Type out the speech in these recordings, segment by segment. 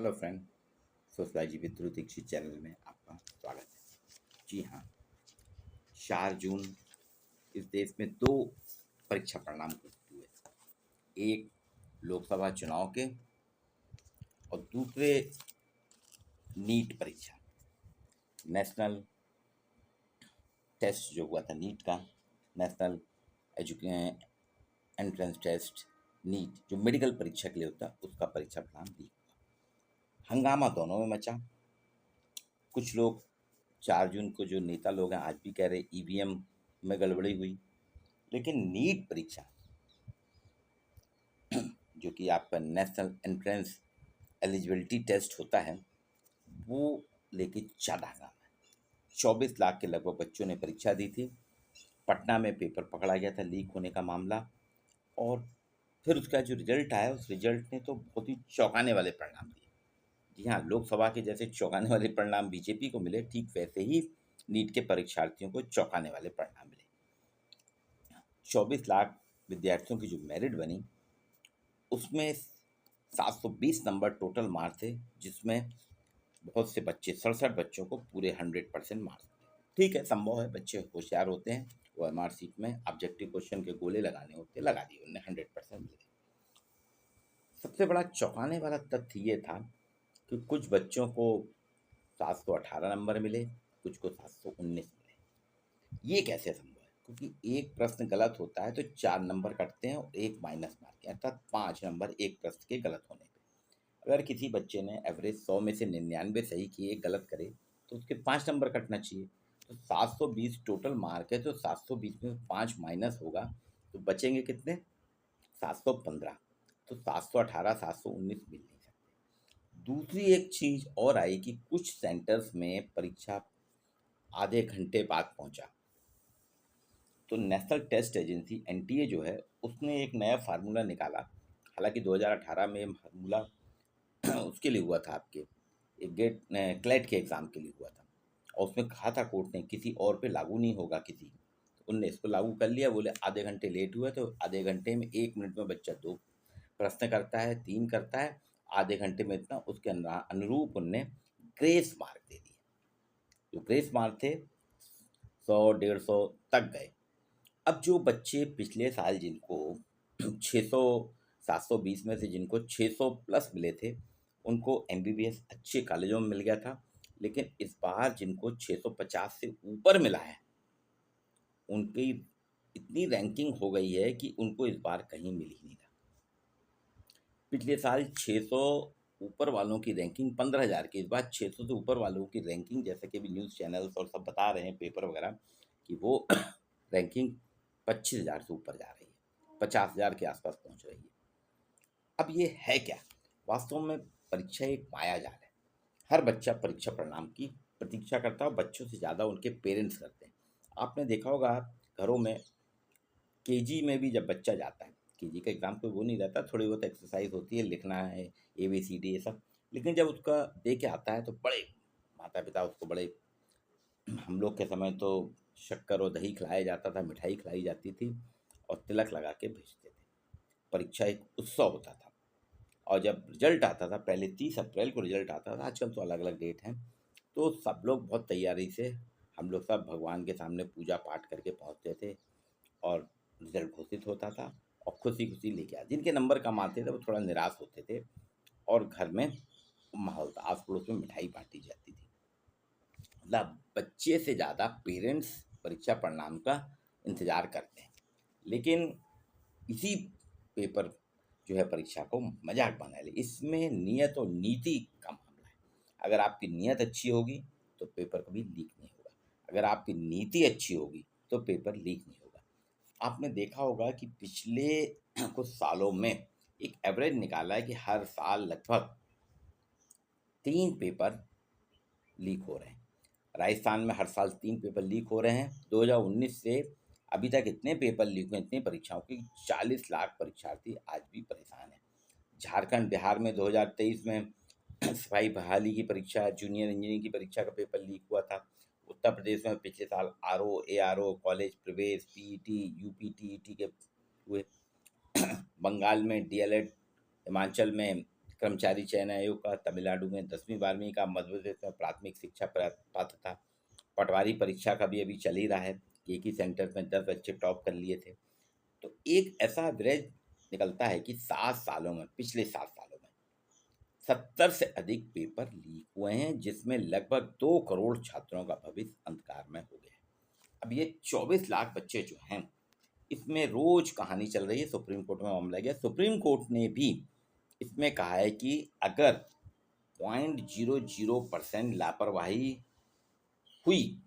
Hello friend, sociology with Dhruv Dikshit channel में आपका स्वागत है। जी हाँ, 4 जून इस देश में दो परीक्षा परिणाम घोषित हुए। एक लोकसभा चुनाव के और दूसरे नीट परीक्षा, नेशनल टेस्ट जो हुआ था नीट का, नेशनल एंट्रेंस टेस्ट नीट जो मेडिकल परीक्षा के लिए होता है, उसका परीक्षा परिणाम लीक हुआ। हंगामा दोनों में मचा। कुछ लोग 4 जून को, जो नेता लोग हैं, आज भी कह रहे ईवीएम में गड़बड़ी हुई। लेकिन नीट परीक्षा जो कि आपका नेशनल एंट्रेंस एलिजिबिलिटी टेस्ट होता है, वो लेके ज़्यादा हंगामा है। 24 लाख के लगभग बच्चों ने परीक्षा दी थी। पटना में पेपर पकड़ा गया था लीक होने का मामला, और फिर उसका जो रिजल्ट आया, उस रिजल्ट ने तो बहुत ही चौंकाने वाले परिणाम दिए। जी हाँ, लोकसभा के जैसे चौंकाने वाले परिणाम बीजेपी को मिले, ठीक वैसे ही नीट के परीक्षार्थियों को चौंकाने वाले परिणाम मिले। 24 लाख विद्यार्थियों की जो मेरिट बनी, उसमें 720 नंबर टोटल मार्क्स थे, जिसमें बहुत से बच्चे, 67 बच्चों को पूरे 100% मार्क्स थे। ठीक है, संभव है, बच्चे होशियार होते हैं, वो एमआर सीट में ऑब्जेक्टिव क्वेश्चन के गोले लगाने होते, लगा दिए उन्हें, 100% मिले। सबसे बड़ा चौंकाने वाला तथ्य ये था कि कुछ बच्चों को 718 नंबर मिले, कुछ को 719 मिले। ये कैसे संभव है? क्योंकि एक प्रश्न गलत होता है तो 4 नंबर कटते हैं और एक माइनस मार्क, अर्थात 5 नंबर एक प्रश्न के गलत होने पे। अगर किसी बच्चे ने एवरेज 100 में से 99 सही किए, एक गलत करे, तो उसके 5 नंबर कटना चाहिए। तो 720 टोटल मार्क है, तो 720 में 5 माइनस होगा, तो बचेंगे कितने? 715। तो 718 719 मिल नहीं सकते। दूसरी एक चीज़ और आई कि कुछ सेंटर्स में परीक्षा आधे घंटे बाद पहुंचा। तो नेशनल टेस्ट एजेंसी एनटीए जो है, उसने एक नया फार्मूला निकाला। हालांकि 2018 में फार्मूला उसके लिए हुआ था, आपके एक क्लेट के एग्ज़ाम के लिए हुआ था, और उसमें कहा था कोर्ट ने किसी और पे लागू नहीं होगा किसी। तो उनने इसको लागू कर लिया। बोले आधे घंटे लेट हुआ तो आधे घंटे में 1 मिनट में बच्चा 2 प्रश्न करता है, 3 करता है, आधे घंटे में इतना, उसके अनुरूप उनने ग्रेस मार्क दे दिए। जो ग्रेस मार्क थे 100 150 तक गए। अब जो बच्चे पिछले साल जिनको 600 720 में से जिनको 600 प्लस मिले थे, उनको एमबीबीएस अच्छे कॉलेजों में मिल गया था। लेकिन इस बार जिनको 650 से ऊपर मिला है, उनकी इतनी रैंकिंग हो गई है कि उनको इस बार कहीं मिल ही नहीं रहा। पिछले साल 600 ऊपर वालों की रैंकिंग 15,000 की, इस बार 600 से ऊपर वालों की रैंकिंग, जैसे कि भी न्यूज़ चैनल्स और सब बता रहे हैं, पेपर वगैरह, कि वो रैंकिंग 25,000 से ऊपर जा रही है, 50,000 के आसपास पहुंच रही है। अब ये है क्या? वास्तव में परीक्षा एक मायाजाल है। हर बच्चा परीक्षा परिणाम की प्रतीक्षा करता है, और बच्चों से ज़्यादा उनके पेरेंट्स करते हैं। आपने देखा होगा घरों में, केजी में भी जब बच्चा जाता है, केजी का एग्ज़ाम कोई वो नहीं रहता, थोड़ी बहुत एक्सरसाइज होती है, लिखना है, ABCD ये सब। लेकिन जब उसका दे के आता है तो बड़े माता पिता उसको बड़े, हम लोग के समय तो शक्कर और दही खिलाया जाता था, मिठाई खिलाई जाती थी, और तिलक लगा के भेजते थे। परीक्षा एक उत्सव होता था। और जब रिजल्ट आता था, पहले 30 अप्रैल को रिजल्ट आता था, आजकल तो अलग अलग डेट हैं, तो सब लोग बहुत तैयारी से, हम लोग सब भगवान के सामने पूजा पाठ करके पहुंचते थे, और रिजल्ट घोषित होता था, और खुशी खुशी लेके आते। जिनके नंबर कम आते थे वो थोड़ा निराश होते थे, और घर में माहौल था, आस पड़ोस में मिठाई बांटी जाती थी। मतलब बच्चे से ज़्यादा पेरेंट्स परीक्षा परिणाम का इंतज़ार करते हैं। लेकिन इसी पेपर जो है परीक्षा को मजाक बना ले, इसमें नियत और नीति का मामला है। अगर आपकी नियत अच्छी होगी तो पेपर कभी लीक नहीं होगा, अगर आपकी नीति अच्छी होगी तो पेपर लीक नहीं होगा। आपने देखा होगा कि पिछले कुछ सालों में एक एवरेज निकाला है कि हर साल लगभग 3 पेपर लीक हो रहे हैं। राजस्थान में हर साल 3 पेपर लीक हो रहे हैं। 2019 से अभी तक इतने पेपर लीक हुए, इतनी परीक्षाओं की, 40 लाख परीक्षार्थी आज भी परेशान हैं। झारखंड, बिहार में 2023 में सिपाही बहाली की परीक्षा, जूनियर इंजीनियरिंग की परीक्षा का पेपर लीक हुआ था। उत्तर प्रदेश में पिछले साल आरओ, एआरओ, कॉलेज प्रवेश, पीईटी, यूपी, टीईटी के हुए। बंगाल में डीएलएड, हिमाचल में कर्मचारी चयन आयोग का, तमिलनाडु में 10वीं 12वीं का, मध्य प्रदेश में प्राथमिक शिक्षा पात्रता, पटवारी परीक्षा का भी अभी चल ही रहा है। एक ही सेंटर में 10 बच्चे टॉप कर लिए थे। तो एक ऐसा एवरेज निकलता है कि 7 सालों में, पिछले 7 सालों में 70 से अधिक पेपर लीक हुए हैं, जिसमें लगभग 2 करोड़ छात्रों का भविष्य अंधकार में हो गया है। अब ये 24 लाख बच्चे जो हैं, इसमें रोज कहानी चल रही है। सुप्रीम कोर्ट में मामला गया, सुप्रीम कोर्ट ने भी इसमें कहा है कि अगर 0.00% लापरवाही हुई,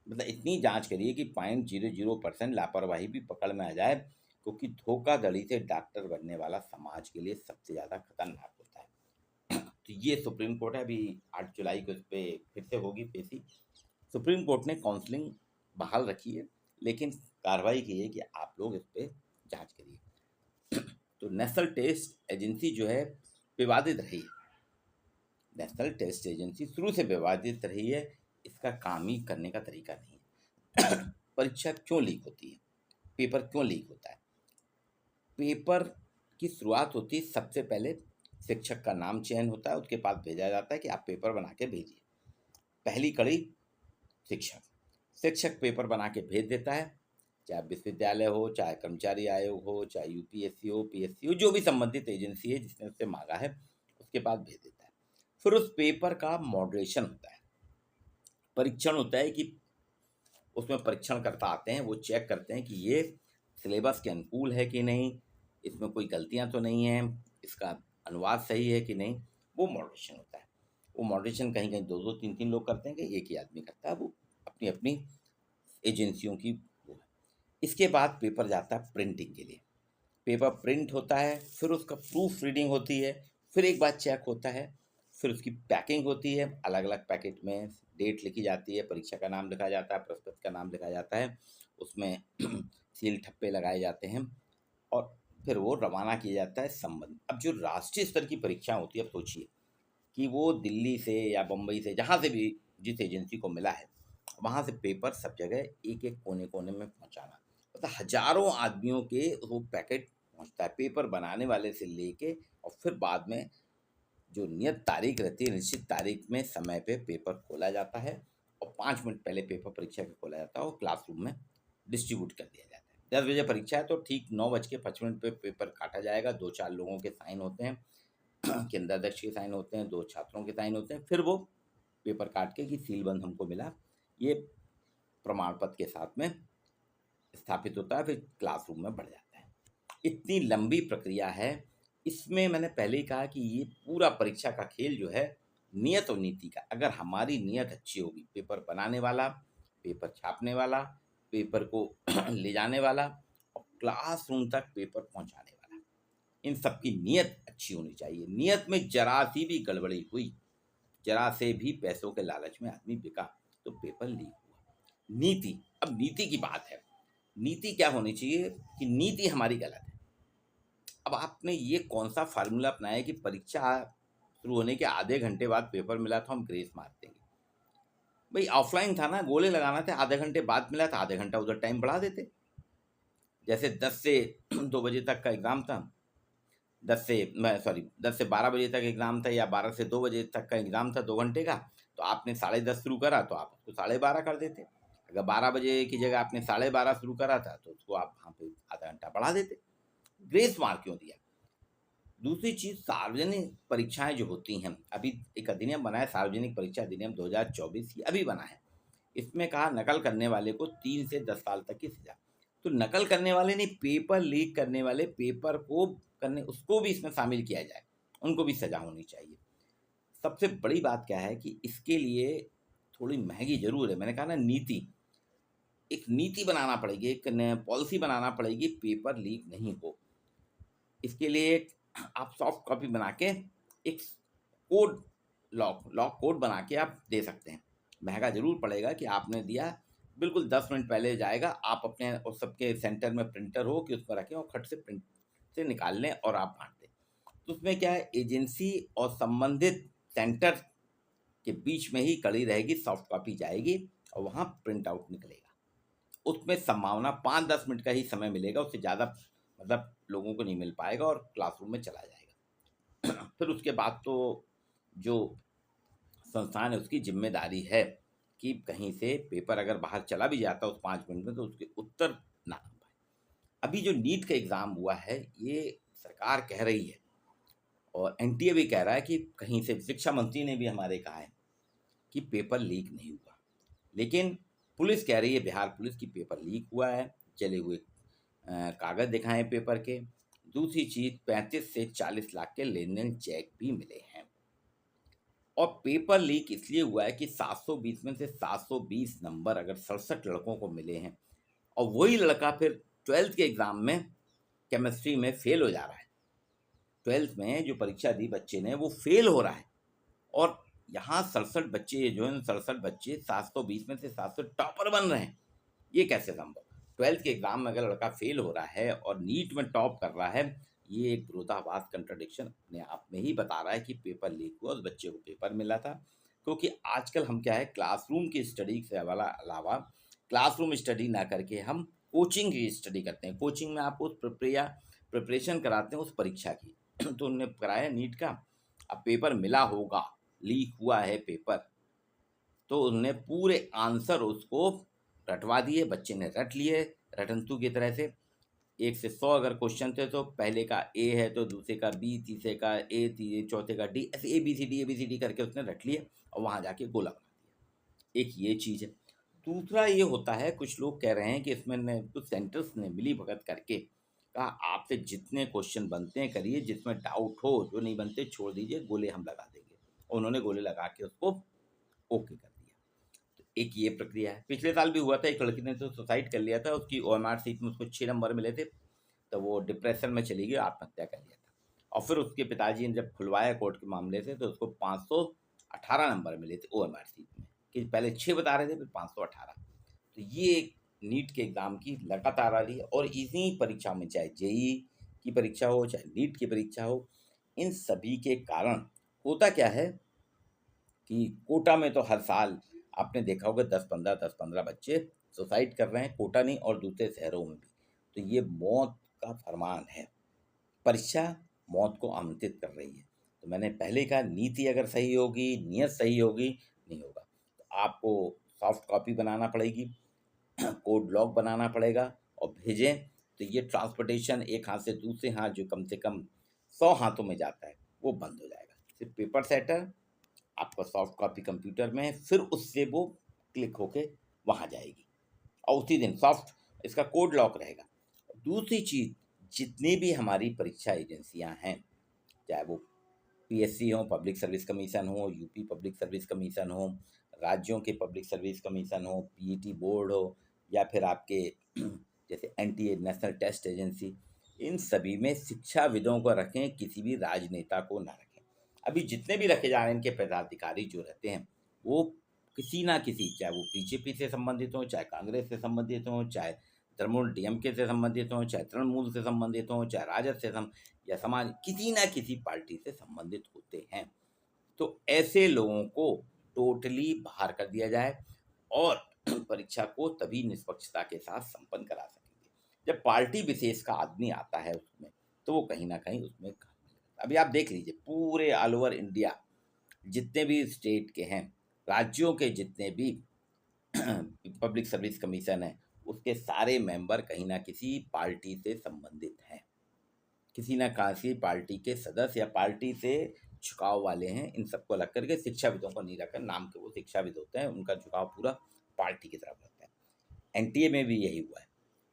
मतलब इतनी जांच करिए कि 0.00% लापरवाही भी पकड़ में आ जाए, क्योंकि धोखाधड़ी से डॉक्टर बनने वाला समाज के लिए सबसे ज़्यादा खतरनाक होता है। तो ये सुप्रीम कोर्ट है, अभी 8 जुलाई को इस पर फिर से होगी पेशी। सुप्रीम कोर्ट ने काउंसलिंग बहाल रखी है, लेकिन कार्रवाई की है कि आप लोग इस पर जांच करिए। तो नेशनल टेस्ट एजेंसी जो है विवादित रही है। नेशनल टेस्ट एजेंसी शुरू से विवादित रही है, इसका काम ही करने का तरीका नहीं है। परीक्षा क्यों लीक होती है, पेपर क्यों लीक होता है? पेपर की शुरुआत होती है, सबसे पहले शिक्षक का नाम चयन होता है, उसके पास भेजा जाता है कि आप पेपर बना के भेजिए। पहली कड़ी शिक्षक पेपर बना के भेज देता है, चाहे विश्वविद्यालय हो, चाहे कर्मचारी आयोग हो, चाहे यूपीएससी हो, पीएससी हो, जो भी संबंधित एजेंसी है जिसने उससे मांगा है, उसके पास भेज देता है। फिर उस पेपर का मॉडरेशन होता है, परीक्षण होता है कि उसमें परीक्षणकर्ता आते हैं, वो चेक करते हैं कि ये सिलेबस के अनुकूल है कि नहीं, इसमें कोई गलतियां तो नहीं है, इसका अनुवाद सही है कि नहीं। वो मॉडरेशन होता है। वो मॉडरेशन कहीं कहीं 2-2 3-3 लोग करते हैं, कि एक ही आदमी करता है, वो अपनी अपनी एजेंसियों की वो है। इसके बाद पेपर जाता है प्रिंटिंग के लिए। पेपर प्रिंट होता है, फिर उसका प्रूफ रीडिंग होती है, फिर एक बार चेक होता है, फिर उसकी पैकिंग होती है, अलग अलग पैकेट में डेट लिखी जाती है, परीक्षा का नाम लिखा जाता है, प्रश्न का नाम लिखा जाता है, उसमें सील ठप्पे लगाए जाते हैं, और फिर वो रवाना किया जाता है संबंध। अब जो राष्ट्रीय स्तर की परीक्षा होती है, अब सोचिए कि वो दिल्ली से या बम्बई से, जहाँ से भी जिस एजेंसी को मिला है, वहाँ से पेपर सब जगह एक एक कोने कोने में पहुँचाना, मतलब हजारों आदमियों के वो पैकेट पहुँचता है, पेपर बनाने वाले से लेके, और फिर बाद में जो नियत तारीख रहती है, निश्चित तारीख में समय पे पेपर खोला जाता है, और 5 मिनट पहले पेपर परीक्षा के खोला जाता है और क्लासरूम में डिस्ट्रीब्यूट कर दिया जाता है। 10 बजे परीक्षा है तो ठीक 9:55 पे पेपर काटा जाएगा, 2-4 लोगों के साइन होते हैं, केंद्राध्यक्ष के साइन होते हैं, 2 छात्रों के साइन होते हैं, फिर वो पेपर काट के कि सीलबंद हमको मिला, ये प्रमाण पत्र के साथ में स्थापित होता है, फिर क्लासरूम में बढ़ जाता है। इतनी लंबी प्रक्रिया है। इसमें मैंने पहले ही कहा कि ये पूरा परीक्षा का खेल जो है नियत और नीति का, अगर हमारी नियत अच्छी होगी, पेपर बनाने वाला, पेपर छापने वाला, पेपर को ले जाने वाला, और क्लासरूम तक पेपर पहुंचाने वाला, इन सबकी नियत अच्छी होनी चाहिए। नियत में जरा सी भी गड़बड़ी हुई, जरा से भी पैसों के लालच में आदमी बिका, तो पेपर लीक हुआ। नीति, अब नीति की बात है। नीति क्या होनी चाहिए कि नीति हमारी गलत है। अब आपने ये कौन सा फार्मूला अपनाया कि परीक्षा शुरू होने के आधे घंटे बाद पेपर मिला तो हम ग्रेस मार देंगे? भाई ऑफलाइन था ना, गोले लगाना था, आधे घंटे बाद मिला था, आधे घंटा उधर टाइम बढ़ा देते। जैसे 10 से 2 बजे तक का एग्ज़ाम था, 10 से 12 बजे तक एग्ज़ाम था, या 12 से 2 बजे तक का एग्ज़ाम था 2 घंटे का, तो आपने 10:30 शुरू करा तो आप उसको 12:30 कर देते। अगर 12 बजे की जगह आपने 12:30 शुरू करा था तो उसको आप वहाँ पे आधा घंटा बढ़ा देते। ग्रेस मार्क क्यों दिया? दूसरी चीज़, सार्वजनिक परीक्षाएं जो होती हैं, अभी एक अधिनियम बना है, सार्वजनिक परीक्षा अधिनियम 2024, ये अभी बना है। इसमें कहा नकल करने वाले को 3 से 10 साल तक की सजा। तो नकल करने वाले नहीं, पेपर लीक करने वाले, पेपर को करने, उसको भी इसमें शामिल किया जाए, उनको भी सजा होनी चाहिए। सबसे बड़ी बात क्या है कि इसके लिए थोड़ी महंगी जरूर है, मैंने कहा ना, नीति, एक नीति बनाना पड़ेगी, एक पॉलिसी बनाना पड़ेगी, पेपर लीक नहीं हो। इसके लिए आप सॉफ्ट कॉपी बना के एक कोड, लॉक कोड बना के आप दे सकते हैं। महंगा जरूर पड़ेगा कि आपने दिया, बिल्कुल 10 मिनट पहले जाएगा, आप अपने और सबके सेंटर में प्रिंटर हो कि उसमें रखें और खट से प्रिंट से निकाल लें और आप बांट दें। तो उसमें क्या है, एजेंसी और संबंधित सेंटर के बीच में ही कड़ी रहेगी, सॉफ्ट कॉपी जाएगी और वहाँ प्रिंट आउट निकलेगा। उसमें संभावना 5-10 मिनट का ही समय मिलेगा, उससे ज़्यादा मतलब लोगों को नहीं मिल पाएगा और क्लासरूम में चला जाएगा। फिर उसके बाद तो जो संस्थान है उसकी जिम्मेदारी है कि कहीं से पेपर अगर बाहर चला भी जाता है उस 5 मिनट में तो उसके उत्तर ना आ पाए। अभी जो नीट का एग्ज़ाम हुआ है ये सरकार कह रही है और एनटीए भी कह रहा है कि कहीं से शिक्षा मंत्री ने भी हमारे कहा है कि पेपर लीक नहीं हुआ, लेकिन पुलिस कह रही है, बिहार पुलिस, की पेपर लीक हुआ है, जले हुए कागज़ दिखाएं पेपर के। दूसरी चीज़, 35 से 40 लाख के लेन देन चेक भी मिले हैं। और पेपर लीक इसलिए हुआ है कि 720 में से 720 नंबर अगर 67 लड़कों को मिले हैं और वही लड़का फिर 12th के एग्ज़ाम में केमिस्ट्री में फेल हो जा रहा है। 12th में जो परीक्षा दी बच्चे ने वो फेल हो रहा है और यहाँ 67 बच्चे जो हैं, 67 बच्चे 720 में से 700 टॉपर बन रहे हैं। ये कैसे संभव? 12th के एग्ज़ाम में अगर लड़का फेल हो रहा है और नीट में टॉप कर रहा है, ये एक विरोधाभास, कंट्राडिक्शन अपने आप में ही बता रहा है कि पेपर लीक हुआ, उस बच्चे को पेपर मिला था। क्योंकि आजकल हम क्या है, क्लासरूम की स्टडी से अलावा क्लासरूम स्टडी ना करके हम कोचिंग की स्टडी करते हैं। कोचिंग में आपको प्रिपरेशन कराते हैं उस परीक्षा की। तो उन्होंने कराया नीट का, अब पेपर मिला होगा, लीक हुआ है पेपर, तो उन्होंने पूरे आंसर उसको रटवा दिए, बच्चे ने रट लिए रटंतू की तरह से। 1 से 100 अगर क्वेश्चन थे तो पहले का ए है तो दूसरे का बी, तीसरे का ए, चौथे का डी, ऐसे ए बी सी डी करके उसने रट लिए और वहाँ जाके गोला बना दिया। एक ये चीज़ है। दूसरा ये होता है, कुछ लोग कह रहे हैं कि इसमें ने कुछ सेंटर्स ने मिली भगत करके कहा आपसे जितने क्वेश्चन बनते हैं करिए, जिसमें डाउट हो, जो नहीं बनते छोड़ दीजिए, गोले हम लगा देंगे। और उन्होंने गोले लगा के उसको ओके कर दिया। तो एक ये प्रक्रिया है। पिछले साल भी हुआ था, एक लड़की ने तो सुसाइड कर लिया था, उसकी ओएमआर सीट में उसको 6 नंबर मिले थे, तो वो डिप्रेशन में चली गई, आत्महत्या कर लिया था। और फिर उसके पिताजी ने जब खुलवाया कोर्ट के मामले से तो उसको 518 नंबर मिले थे ओएमआर सीट में, कि पहले 6 बता रहे थे फिर 518। तो ये एक नीट के एग्ज़ाम की लगातार आ रही है। और इन्हीं परीक्षा में, चाहे जेई की परीक्षा हो, चाहे नीट की परीक्षा हो, इन सभी के कारण होता क्या है कि कोटा में तो हर साल आपने देखा होगा 10-15 बच्चे सुसाइड कर रहे हैं, कोटा नहीं और दूसरे शहरों में भी। तो ये मौत का फरमान है। परीक्षा मौत को आमंत्रित कर रही है। तो मैंने पहले कहा, नीति अगर सही होगी, नियत सही होगी, नहीं होगा। तो आपको सॉफ्ट कॉपी बनाना पड़ेगी, कोड ब्लॉक बनाना पड़ेगा और भेजें। तो ये ट्रांसपोर्टेशन एक हाथ से दूसरे हाथ जो कम से कम 100 हाथों में जाता है, वो बंद हो जाएगा। सिर्फ पेपर सेटर, आपका सॉफ्ट कॉपी कंप्यूटर में है, फिर उससे वो क्लिक होके वहाँ जाएगी और उसी दिन सॉफ्ट इसका कोड लॉक रहेगा। दूसरी चीज़, जितनी भी हमारी परीक्षा एजेंसियां हैं, चाहे वो पीएससी हो, पब्लिक सर्विस कमीशन हो, यूपी पब्लिक सर्विस कमीशन हो, राज्यों के पब्लिक सर्विस कमीशन हो, पीईटी बोर्ड हो, या फिर आपके जैसे एनटीए, नेशनल टेस्ट एजेंसी, इन सभी में शिक्षाविदों को रखें, किसी भी राजनेता को ना रखें। अभी जितने भी रखे जा रहे हैं इनके पदाधिकारी जो रहते हैं, वो किसी ना किसी, चाहे वो बीजेपी से संबंधित हो, चाहे कांग्रेस से संबंधित हो, चाहे तृणमूल डीएमके से संबंधित हो, चाहे तृणमूल से संबंधित हो, चाहे राजद से या समाज, किसी ना किसी पार्टी से संबंधित होते हैं। तो ऐसे लोगों को टोटली बाहर कर दिया जाए और परीक्षा को तभी निष्पक्षता के साथ संपन्न करा सकेंगे जब पार्टी विशेष का आदमी आता है उसमें, तो वो कहीं ना कहीं उसमें काम नहीं करता। अभी आप देख लीजिए, पूरे ऑल ओवर इंडिया जितने भी स्टेट के हैं, राज्यों के जितने भी पब्लिक सर्विस कमीशन है, उसके सारे मेंबर कहीं ना किसी पार्टी से संबंधित हैं, किसी ना किसी पार्टी के सदस्य या पार्टी से झुकाव वाले हैं। इन सबको अलग करके शिक्षाविदों को नहीं रखकर, नाम के वो शिक्षाविद होते हैं, उनका झुकाव पूरा पार्टी की तरफ रहता है। एनटीए में भी यही हुआ है।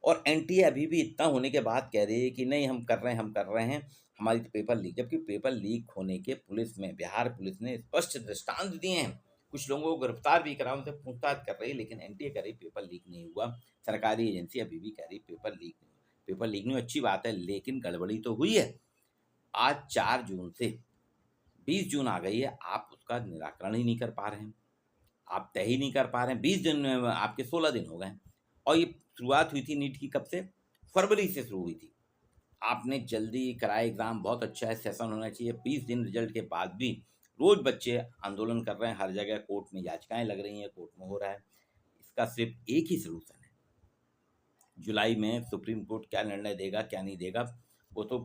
और एनटीए अभी भी इतना होने के बाद कह रही है कि नहीं, हम कर रहे हैं, हमारी तो पेपर लीक, जबकि पेपर लीक होने के पुलिस में, बिहार पुलिस ने स्पष्ट दृष्टांत दिए हैं। कुछ लोगों को गिरफ्तार भी करा, उनसे पूछताछ कर रही है, लेकिन एनटीए कह रही पेपर लीक नहीं हुआ। सरकारी एजेंसी अभी भी कह रही पेपर लीक नहीं हुआ। पेपर लीक नहीं, अच्छी बात है, लेकिन गड़बड़ी तो हुई है। आज 4 जून से 20 जून आ गई है, आप उसका निराकरण ही नहीं कर पा रहे हैं, आप तय ही नहीं कर पा रहे हैं। 20 दिन में आपके 16 दिन हो गए हैं। और ये शुरुआत हुई थी नीट की कब से? फरवरी से शुरू हुई थी। आपने जल्दी कराया एग्ज़ाम, बहुत अच्छा है, सेशन होना चाहिए। 20 दिन रिजल्ट के बाद भी रोज़ बच्चे आंदोलन कर रहे हैं, हर जगह कोर्ट में याचिकाएं लग रही हैं, कोर्ट में हो रहा है। इसका सिर्फ एक ही सलूशन है, जुलाई में सुप्रीम कोर्ट क्या निर्णय देगा क्या नहीं देगा, वो तो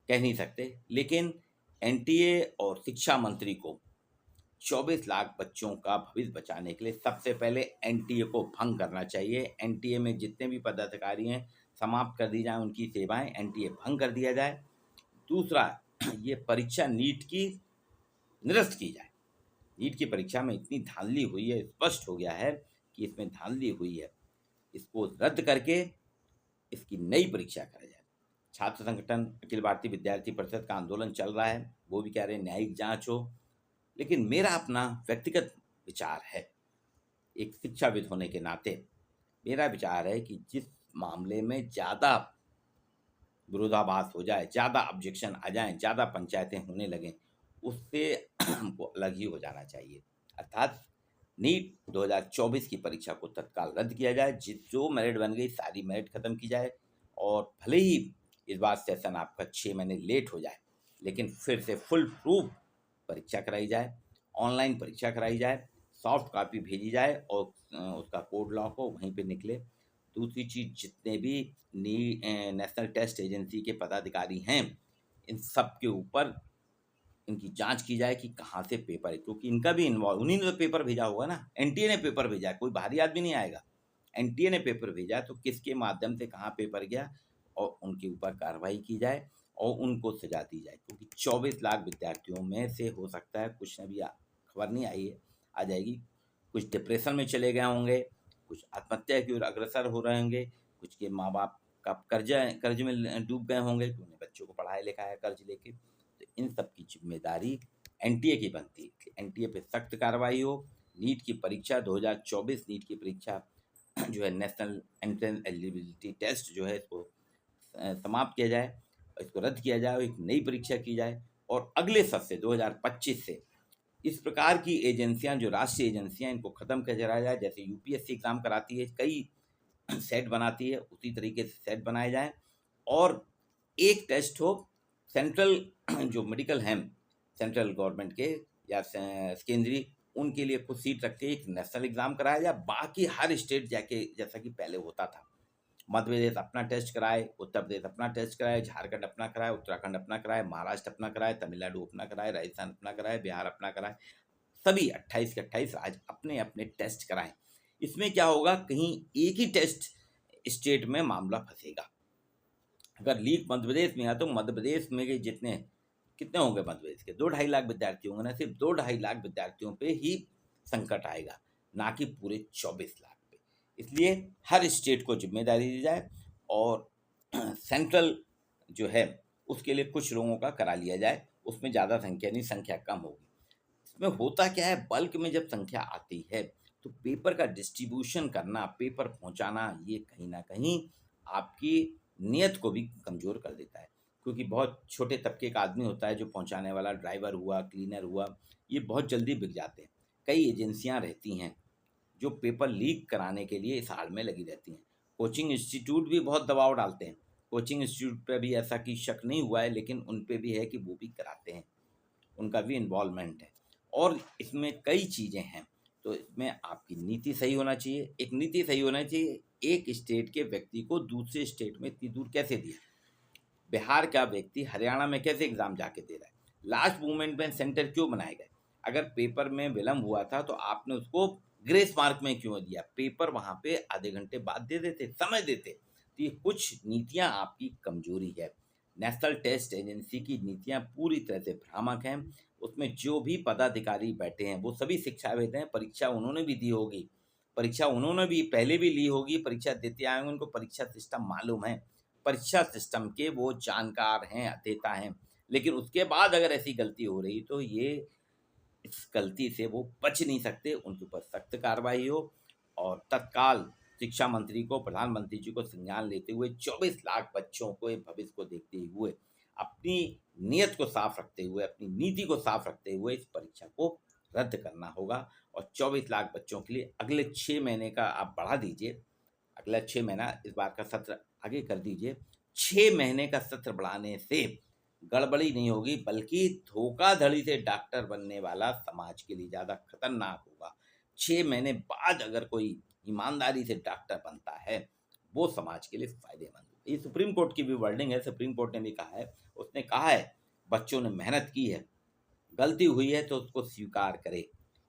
कह नहीं सकते, लेकिन एनटीए और शिक्षा मंत्री को 24 लाख बच्चों का भविष्य बचाने के लिए सबसे पहले एनटीए को भंग करना चाहिए। एनटीए में जितने भी पदाधिकारी हैं समाप्त कर दी जाए, उनकी सेवाएं, एनटीए भंग कर दिया जाए। दूसरा, ये परीक्षा नीट की निरस्त की जाए। नीट की परीक्षा में इतनी धांधली हुई है, स्पष्ट हो गया है कि इसमें धांधली हुई है। इसको रद्द करके इसकी नई परीक्षा कराई जाए। छात्र संगठन अखिल भारतीय विद्यार्थी परिषद का आंदोलन चल रहा है, वो भी कह रहे हैं न्यायिक जांच हो। लेकिन मेरा अपना व्यक्तिगत विचार है, एक शिक्षाविद होने के नाते मेरा विचार है कि जिस मामले में ज़्यादा विरोधाभास हो जाए, ज़्यादा ऑब्जेक्शन आ जाएं, ज़्यादा पंचायतें होने लगें, उससे हमको अलग ही हो जाना चाहिए। अर्थात नीट 2024 की परीक्षा को तत्काल रद्द किया जाए। जो मेरिट बन गई सारी मेरिट खत्म की जाए, और भले ही इस बार सेशन आपका 6 महीने लेट हो जाए, लेकिन फिर से फुल प्रूफ परीक्षा कराई जाए, ऑनलाइन परीक्षा कराई जाए, सॉफ्ट कॉपी भेजी जाए और उसका कोड लॉक हो, वहीं पे निकले। दूसरी चीज़, जितने भी नेशनल टेस्ट एजेंसी के पदाधिकारी हैं, इन सब के ऊपर इनकी जांच की जाए कि कहाँ से पेपर है, क्योंकि इनका भी इन्वॉल्व, उन्हीं ने तो पेपर भेजा होगा ना। एनटीए ने पेपर भेजा है, कोई बाहरी आदमी नहीं आएगा। एनटीए ने पेपर भेजा, तो किसके माध्यम से कहाँ पेपर गया, और उनके ऊपर कार्रवाई की जाए और उनको सजा दी जाए। क्योंकि 24 लाख विद्यार्थियों में से हो सकता है कुछ ने भी खबर नहीं आई है, आ जाएगी, कुछ डिप्रेशन में चले गए होंगे, कुछ आत्महत्या की ओर अग्रसर हो रहे होंगे, कुछ के माँ बाप का कर्ज में डूब गए होंगे, उन्हें बच्चों को पढ़ाया लिखाया कर्ज लेके। तो इन सब की जिम्मेदारी एनटीए की बनती है। एनटीए पे सख्त कार्रवाई हो। नीट की परीक्षा 2024 नीट की परीक्षा जो है, नेशनल एंट्रेंस एलिजिबिलिटी टेस्ट जो है, इसको समाप्त किया जाए, इसको रद्द किया जाए और एक नई परीक्षा की जाए। और अगले सत्र से 2025 से इस प्रकार की एजेंसियां, जो राष्ट्रीय एजेंसियां, इनको खत्म कर कराया जाए। जैसे यूपीएससी एग्जाम कराती है, कई सेट बनाती है, उसी तरीके से सेट बनाए जाए और एक टेस्ट हो। सेंट्रल जो मेडिकल हैं, सेंट्रल गवर्नमेंट के या केंद्रीय, उनके लिए कुछ सीट रख के एक नेशनल एग्जाम कराया जाए। बाकी हर स्टेट जाके, जैसा कि पहले होता था, मध्य प्रदेश अपना टेस्ट कराए, उत्तर प्रदेश अपना टेस्ट कराए, झारखंड अपना कराए, उत्तराखंड अपना कराए, महाराष्ट्र अपना कराए, तमिलनाडु अपना कराए, राजस्थान अपना कराए, बिहार अपना कराए, सभी 28 के 28 राज्य अपने अपने टेस्ट कराएं। इसमें क्या होगा, कहीं एक ही टेस्ट स्टेट में मामला फंसेगा। अगर लीक मध्य प्रदेश में है, तो मध्य प्रदेश में के जितने कितने होंगे, मध्य प्रदेश के 2-2.5 लाख विद्यार्थी होंगे ना, सिर्फ 2-2.5 लाख विद्यार्थियों पे ही संकट आएगा, ना कि पूरे 24 लाख पे। इसलिए हर स्टेट को जिम्मेदारी दी जाए और सेंट्रल जो है उसके लिए कुछ लोगों का करा लिया जाए, उसमें ज़्यादा संख्या नहीं, संख्या कम होगी। इसमें होता क्या है, बल्क में जब संख्या आती है तो पेपर का डिस्ट्रीब्यूशन करना, पेपर पहुंचाना, ये कहीं ना कहीं आपकी नियत को भी कमज़ोर कर देता है। क्योंकि बहुत छोटे तबके का आदमी होता है जो पहुंचाने वाला, ड्राइवर हुआ, क्लीनर हुआ, ये बहुत जल्दी बिक जाते हैं। कई एजेंसियां रहती हैं जो पेपर लीक कराने के लिए इस आड़ में लगी रहती हैं। कोचिंग इंस्टीट्यूट भी बहुत दबाव डालते हैं। कोचिंग इंस्टीट्यूट पर भी ऐसा कि शक नहीं हुआ है, लेकिन उन पे भी है कि वो भी कराते हैं, उनका भी इन्वॉल्वमेंट है। और इसमें कई चीज़ें हैं, तो इसमें आपकी नीति सही होना चाहिए। एक नीति सही होना चाहिए, एक स्टेट के व्यक्ति को दूसरे स्टेट में इतनी दूर कैसे दिया, बिहार का व्यक्ति हरियाणा में कैसे एग्ज़ाम जाके दे रहा है, लास्ट मोमेंट में सेंटर क्यों बनाए गए, अगर पेपर में विलम्ब हुआ था तो आपने उसको ग्रेस मार्क में क्यों दिया, पेपर वहाँ पे आधे घंटे बाद दे देते, समय देते। तो ये कुछ नीतियाँ आपकी कमजोरी है। नेशनल टेस्ट एजेंसी की नीतियाँ पूरी तरह से भ्रामक हैं। उसमें जो भी पदाधिकारी बैठे हैं वो सभी शिक्षाविद हैं, परीक्षा उन्होंने भी दी होगी, परीक्षा उन्होंने भी पहले भी ली होगी, परीक्षा देते आए होंगे, उनको परीक्षा सिस्टम मालूम है, परीक्षा सिस्टम के वो जानकार हैं, अध्येता हैं। लेकिन उसके बाद अगर ऐसी गलती हो रही तो ये इस गलती से वो बच नहीं सकते, उनके ऊपर सख्त कार्रवाई हो और तत्काल शिक्षा मंत्री को, प्रधानमंत्री जी को संज्ञान लेते हुए 24 लाख बच्चों को भविष्य को देखते हुए, अपनी नियत को साफ रखते हुए, अपनी नीति को साफ रखते हुए इस परीक्षा को रद्द करना होगा। और 24 लाख बच्चों के लिए अगले 6 महीने का आप बढ़ा दीजिए, अगला 6 महीना इस बार का सत्र आगे कर दीजिए। 6 महीने का सत्र बढ़ाने से गड़बड़ी नहीं होगी, बल्कि धोखाधड़ी से डॉक्टर बनने वाला समाज के लिए ज़्यादा खतरनाक होगा। 6 महीने बाद अगर कोई ईमानदारी से डॉक्टर बनता है, वो समाज के लिए फायदेमंद होगा। ये सुप्रीम कोर्ट की भी वर्डिंग है, सुप्रीम कोर्ट ने भी कहा है, उसने कहा है बच्चों ने मेहनत की है, गलती हुई है तो उसको स्वीकार करे।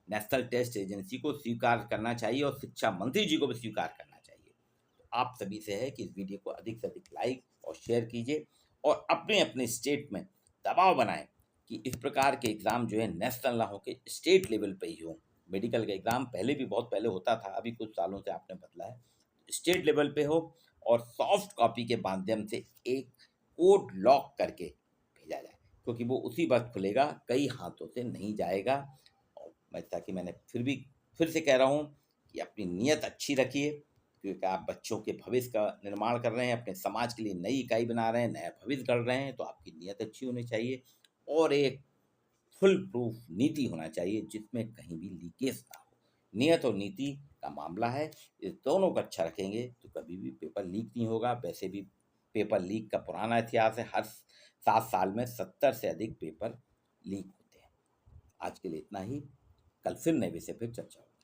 नेशनल टेस्ट एजेंसी को स्वीकार करना चाहिए और शिक्षा मंत्री जी को भी स्वीकार करना चाहिए। तो आप सभी से है कि इस वीडियो को अधिक से अधिक लाइक और शेयर कीजिए और अपने अपने स्टेट में दबाव बनाएं कि इस प्रकार के एग्ज़ाम जो है नेशनल ना हो के स्टेट लेवल पे ही हो। मेडिकल का एग्ज़ाम पहले भी बहुत पहले होता था, अभी कुछ सालों से आपने बदला है, स्टेट लेवल पे हो और सॉफ्ट कॉपी के माध्यम से एक कोड लॉक करके भेजा जाए, क्योंकि वो उसी वक्त खुलेगा, कई हाथों से नहीं जाएगा। और मैं ताकि मैंने फिर से कह रहा हूँ कि अपनी नीयत अच्छी रखिए, क्योंकि आप बच्चों के भविष्य का निर्माण कर रहे हैं, अपने समाज के लिए नई इकाई बना रहे हैं, नया भविष्य गढ़ रहे हैं, तो आपकी नीयत अच्छी होनी चाहिए और एक फुल प्रूफ नीति होना चाहिए जिसमें कहीं भी लीकेज ना हो। नियत और नीति का मामला है, इस दोनों को अच्छा रखेंगे तो कभी भी पेपर लीक नहीं होगा। वैसे भी पेपर लीक का पुराना इतिहास है, हर 7 साल में 70 से अधिक पेपर लीक होते हैं। आज के लिए इतना ही, कल फिर नए विषय पर चर्चा होगी।